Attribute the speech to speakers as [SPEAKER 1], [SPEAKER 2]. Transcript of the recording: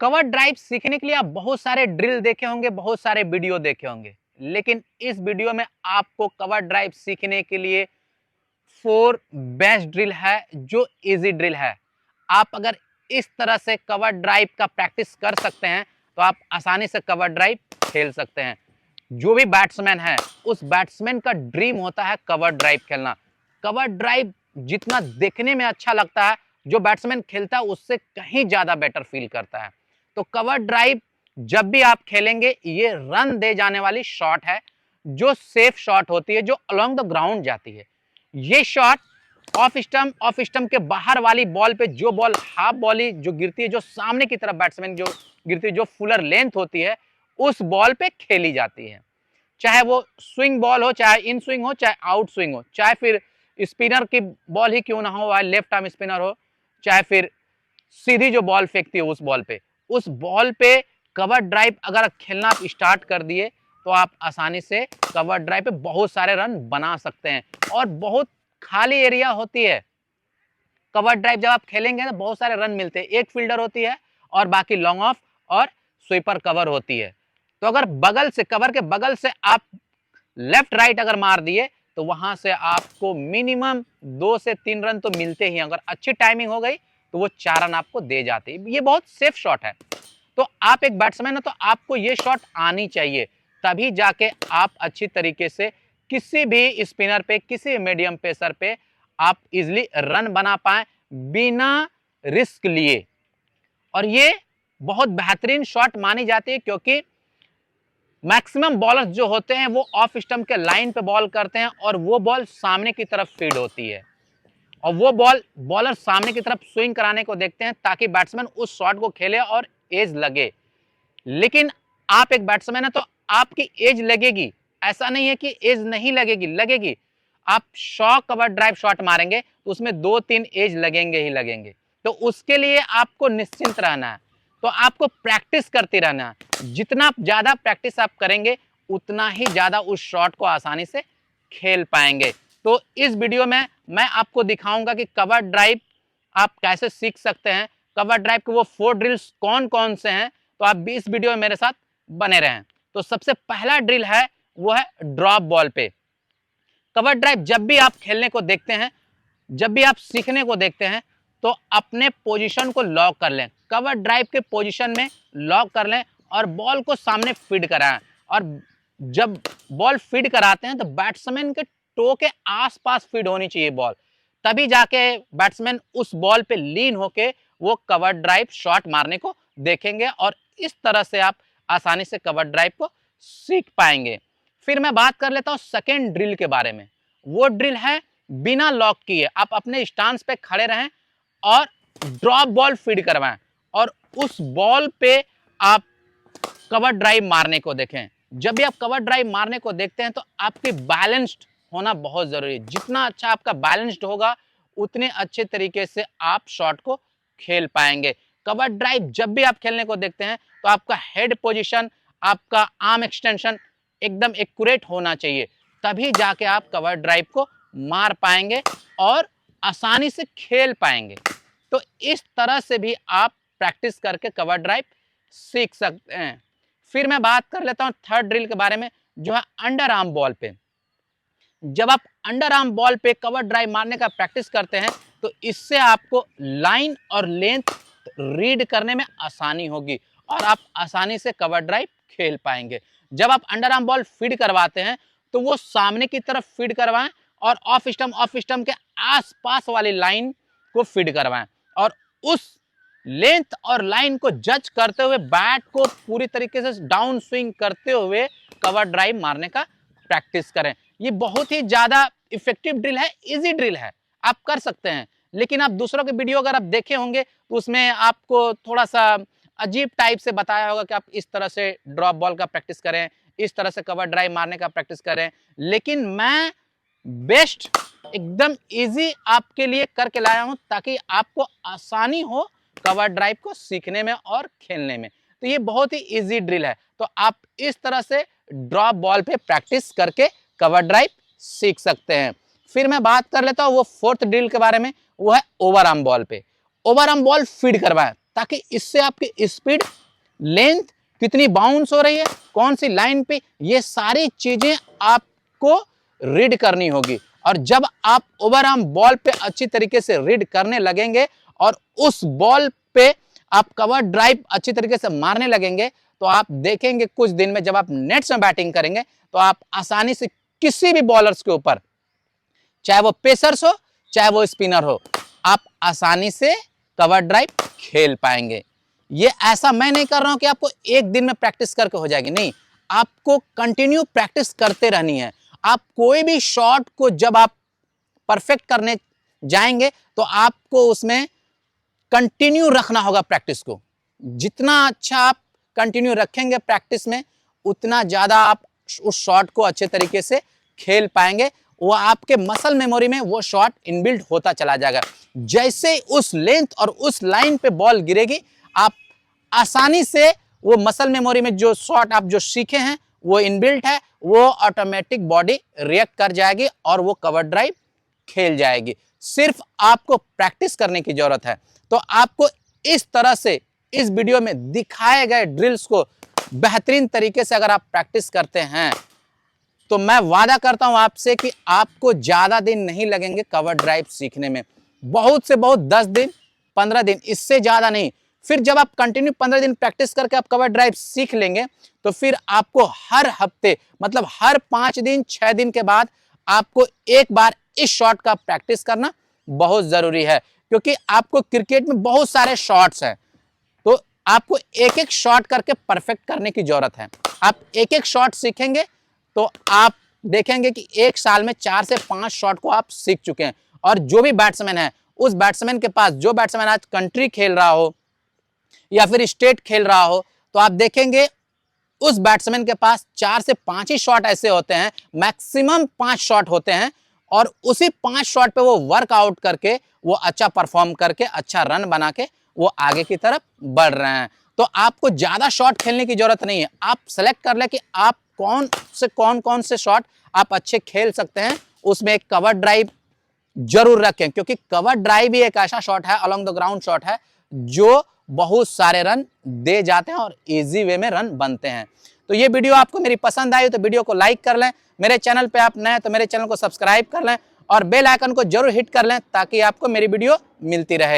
[SPEAKER 1] Cover drive सीखने के लिए आप बहुत सारे ड्रिल देखे होंगे, बहुत सारे वीडियो देखे होंगे, लेकिन इस वीडियो में आपको कवर ड्राइव सीखने के लिए 4 बेस्ट ड्रिल है जो इजी ड्रिल है। आप अगर इस तरह से कवर ड्राइव का प्रैक्टिस कर सकते हैं तो आप आसानी से कवर ड्राइव खेल सकते हैं। जो भी बैट्समैन है उस बैट्समैन का ड्रीम होता है कवर ड्राइव खेलना। कवर ड्राइव जितना देखने में अच्छा लगता है, जो बैट्समैन खेलता है उससे कहीं ज्यादा बेटर फील करता है। तो कवर ड्राइव जब भी आप खेलेंगे, ये रन दे जाने वाली शॉट है, जो सेफ शॉट होती है, जो अलोंग द ग्राउंड जाती है। ये शॉट ऑफ स्टंप के बाहर वाली बॉल पे, जो बॉल हाफ बॉली जो गिरती है, जो सामने की तरफ बैट्समैन जो गिरती है, जो फुलर लेंथ होती है, उस बॉल पे खेली जाती है। चाहे वो स्विंग बॉल हो, चाहे इन स्विंग हो, चाहे आउट स्विंग हो, चाहे फिर स्पिनर की बॉल ही क्यों ना हो, लेफ्ट आर्म स्पिनर हो, चाहे फिर सीधी जो बॉल फेंकती है उस बॉल पे कवर ड्राइव अगर खेलना आप स्टार्ट कर दिए तो आप आसानी से कवर ड्राइव पे बहुत सारे रन बना सकते हैं। और बहुत खाली एरिया होती है कवर ड्राइव जब आप खेलेंगे ना, बहुत सारे रन मिलते हैं। एक फील्डर होती है और बाकी लॉन्ग ऑफ और स्वीपर कवर होती है। तो अगर बगल से, कवर के बगल से आप लेफ्ट राइट अगर मार दिए तो वहां से आपको मिनिमम 2 से 3 रन तो मिलते ही। अगर अच्छी टाइमिंग हो गई तो वो 4 रन आपको दे जाती है। ये बहुत सेफ शॉट है। तो आप एक बैट्समैन हो तो आपको ये शॉट आनी चाहिए, तभी जाके आप अच्छी तरीके से किसी भी स्पिनर पे, किसी मीडियम पेसर पे आप इजिली रन बना पाए बिना रिस्क लिए। और ये बहुत बेहतरीन शॉट मानी जाती है, क्योंकि मैक्सिमम बॉलर्स जो होते हैं वो ऑफ स्टंप के लाइन पे बॉल करते हैं और वो बॉल सामने की तरफ फीड होती है, और वो बॉल बॉलर सामने की तरफ स्विंग कराने को देखते हैं ताकि बैट्समैन उस शॉट को खेले और एज लगे। लेकिन आप एक बैट्समैन है तो आपकी एज लगेगी, ऐसा नहीं है कि एज नहीं लगेगी। आप 100 कवर ड्राइव शॉट मारेंगे तो उसमें 2-3 एज लगेंगे ही लगेंगे। तो उसके लिए आपको निश्चिंत रहना है, तो आपको प्रैक्टिस करते रहना है। जितना ज्यादा प्रैक्टिस आप करेंगे उतना ही ज्यादा उस शॉट को आसानी से खेल पाएंगे। तो इस वीडियो में मैं आपको दिखाऊंगा कि कवर ड्राइव आप कैसे सीख सकते हैं, कवर ड्राइव के वो 4 ड्रिल्स कौन कौन से हैं। तो आप भी इस वीडियो में मेरे साथ बने रहें। तो सबसे पहला ड्रिल है वो है ड्रॉप बॉल पे। कवर ड्राइव जब भी आप खेलने को देखते हैं, जब भी आप सीखने को देखते हैं, तो अपने पोजीशन को लॉक कर लें, कवर ड्राइव के पोजीशन में लॉक कर लें और बॉल को सामने फीड कराएं। और जब बॉल फीड कराते हैं तो बैट्समैन के टो के आसपास फीड होनी चाहिए बॉल, तभी जाके बैट्समैन उस बॉल पे लीन होके वो कवर ड्राइव शॉट मारने को देखेंगे। और इस तरह से आप आसानी से कवर ड्राइव को सीख पाएंगे। फिर मैं बात कर लेता हूं सेकेंड ड्रिल के बारे में। वो ड्रिल है बिना लॉक किए, आप अपने स्टांस पे खड़े रहें और ड्रॉप बॉल फीड करवाएं और उस बॉल पे आप कवर ड्राइव मारने को देखें। जब भी आप कवर ड्राइव मारने को देखते हैं तो आपकी बैलेंस्ड होना बहुत जरूरी है। जितना अच्छा आपका बैलेंस्ड होगा उतने अच्छे तरीके से आप शॉट को खेल पाएंगे। कवर ड्राइव जब भी आप खेलने को देखते हैं तो आपका हेड पोजीशन, आपका आर्म एक्सटेंशन एकदम एक्यूरेट होना चाहिए, तभी जाके आप कवर ड्राइव को मार पाएंगे और आसानी से खेल पाएंगे। तो इस तरह से भी आप प्रैक्टिस करके कवर ड्राइव सीख सकते हैं। फिर मैं बात कर लेता हूं थर्ड ड्रिल के बारे में, जो है अंडर आर्म बॉल पे। जब आप अंडर आर्म बॉल पे कवर ड्राइव मारने का प्रैक्टिस करते हैं तो इससे आपको लाइन और लेंथ रीड करने में आसानी होगी और आप आसानी से कवर ड्राइव खेल पाएंगे। जब आप अंडर आर्म बॉल फीड करवाते हैं तो वो सामने की तरफ फीड करवाएं और ऑफ स्टंप के आसपास वाली लाइन को फीड करवाएं और उस लेंथ और लाइन को जज करते हुए बैट को पूरी तरीके से डाउन स्विंग करते हुए कवर ड्राइव मारने का प्रैक्टिस करें। ये बहुत ही ज्यादा इफेक्टिव ड्रिल है, इजी ड्रिल है, आप कर सकते हैं। लेकिन आप दूसरों के वीडियो अगर आप देखे होंगे तो उसमें आपको थोड़ा सा अजीब टाइप से बताया होगा कि आप इस तरह से ड्रॉप बॉल का प्रैक्टिस करें, इस तरह से कवर ड्राइव मारने का प्रैक्टिस करें। लेकिन मैं बेस्ट एकदम इजी आपके लिए करके लाया हूं ताकि आपको आसानी हो कवर ड्राइव को सीखने में और खेलने में। तो ये बहुत ही इजी ड्रिल है। तो आप इस तरह से ड्रॉप बॉल पे प्रैक्टिस करके कवर ड्राइव सीख सकते हैं। फिर मैं बात कर लेता हूं वो फोर्थ ड्रिल के बारे में, वो है ओवर आर्म बॉल पे। ओवर आर्म बॉल फीड करवाएं ताकि इससे आपकी स्पीड, लेंथ कितनी बाउंस हो रही है, कौन सी लाइन पे, ये सारी चीजें आपको रीड करनी होगी। और जब आप ओवर आर्म बॉल पे अच्छी तरीके से रीड करने लगेंगे और उस बॉल पे आप कवर ड्राइव अच्छी तरीके से मारने लगेंगे, तो आप देखेंगे कुछ दिन में जब आप नेट्स में बैटिंग करेंगे तो आप आसानी से किसी भी बॉलर्स के ऊपर, चाहे वो पेसर्स हो चाहे वो स्पिनर हो, आप आसानी से कवर ड्राइव खेल पाएंगे। ये ऐसा मैं नहीं कर रहा हूं कि आपको एक दिन में प्रैक्टिस करके हो जाएगी, नहीं, आपको कंटिन्यू प्रैक्टिस करते रहनी है। आप कोई भी शॉट को जब आप परफेक्ट करने जाएंगे तो आपको उसमें कंटिन्यू रखना होगा प्रैक्टिस को। जितना अच्छा आप कंटिन्यू रखेंगे प्रैक्टिस में, उतना ज्यादा आप उस शॉट को अच्छे तरीके से खेल पाएंगे। वो आपके मसल मेमोरी में वो शॉट इनबिल्ट होता चला जाएगा। जैसे उस लेंथ और उस लाइन पे बॉल गिरेगी, आप आसानी से वो मसल मेमोरी में जो शॉट आप जो सीखे हैं वो इनबिल्ट है, वो ऑटोमेटिक बॉडी रिएक्ट कर जाएगी और वो कवर ड्राइव खेल जाएगी। सिर्फ आपको प्रैक्टिस करने की जरूरत है। तो आपको इस तरह से इस वीडियो में दिखाए गए ड्रिल्स को बेहतरीन तरीके से अगर आप प्रैक्टिस करते हैं तो मैं वादा करता हूं आपसे कि आपको ज्यादा दिन नहीं लगेंगे कवर ड्राइव सीखने में। बहुत से बहुत 10 दिन 15 दिन, इससे ज्यादा नहीं। फिर जब आप कंटिन्यू 15 दिन प्रैक्टिस करके आप कवर ड्राइव सीख लेंगे तो फिर आपको हर हफ्ते, मतलब हर 5 दिन 6 दिन के बाद आपको एक बार इस शॉट का प्रैक्टिस करना बहुत जरूरी है। क्योंकि आपको क्रिकेट में बहुत सारे शॉट्स हैं, तो आपको एक एक शॉट करके परफेक्ट करने की जरूरत है। आप एक एक शॉट सीखेंगे तो आप देखेंगे कि एक साल में 4 से 5 शॉट को आप सीख चुके हैं। और जो भी बैट्समैन है, उस बैट्समैन के पास, जो बैट्समैन आज कंट्री खेल रहा हो या फिर स्टेट खेल रहा हो, तो आप देखेंगे उस बैट्समैन के पास 4 से 5 ही शॉट ऐसे होते हैं, मैक्सिमम 5 शॉट होते हैं, और उसी 5 शॉट पे वो वर्कआउट करके, वो अच्छा परफॉर्म करके, अच्छा रन बना के वो आगे की तरफ बढ़ रहे हैं। तो आपको ज्यादा शॉट खेलने की जरूरत नहीं है। आप सेलेक्ट कर ले कि आप कौन से शॉट आप अच्छे खेल सकते हैं, उसमें एक कवर ड्राइव जरूर रखें। क्योंकि कवर ड्राइव भी एक ऐसा शॉट है, अलोंग द ग्राउंड शॉट है, जो बहुत सारे रन दे जाते हैं और इजी वे में रन बनते हैं। तो ये वीडियो आपको मेरी पसंद आई तो वीडियो को लाइक कर लें। मेरे चैनल पे आप नए हैं तो मेरे चैनल को सब्सक्राइब कर लें और बेल आइकन को जरूर हिट कर लें ताकि आपको मेरी वीडियो मिलती रहे।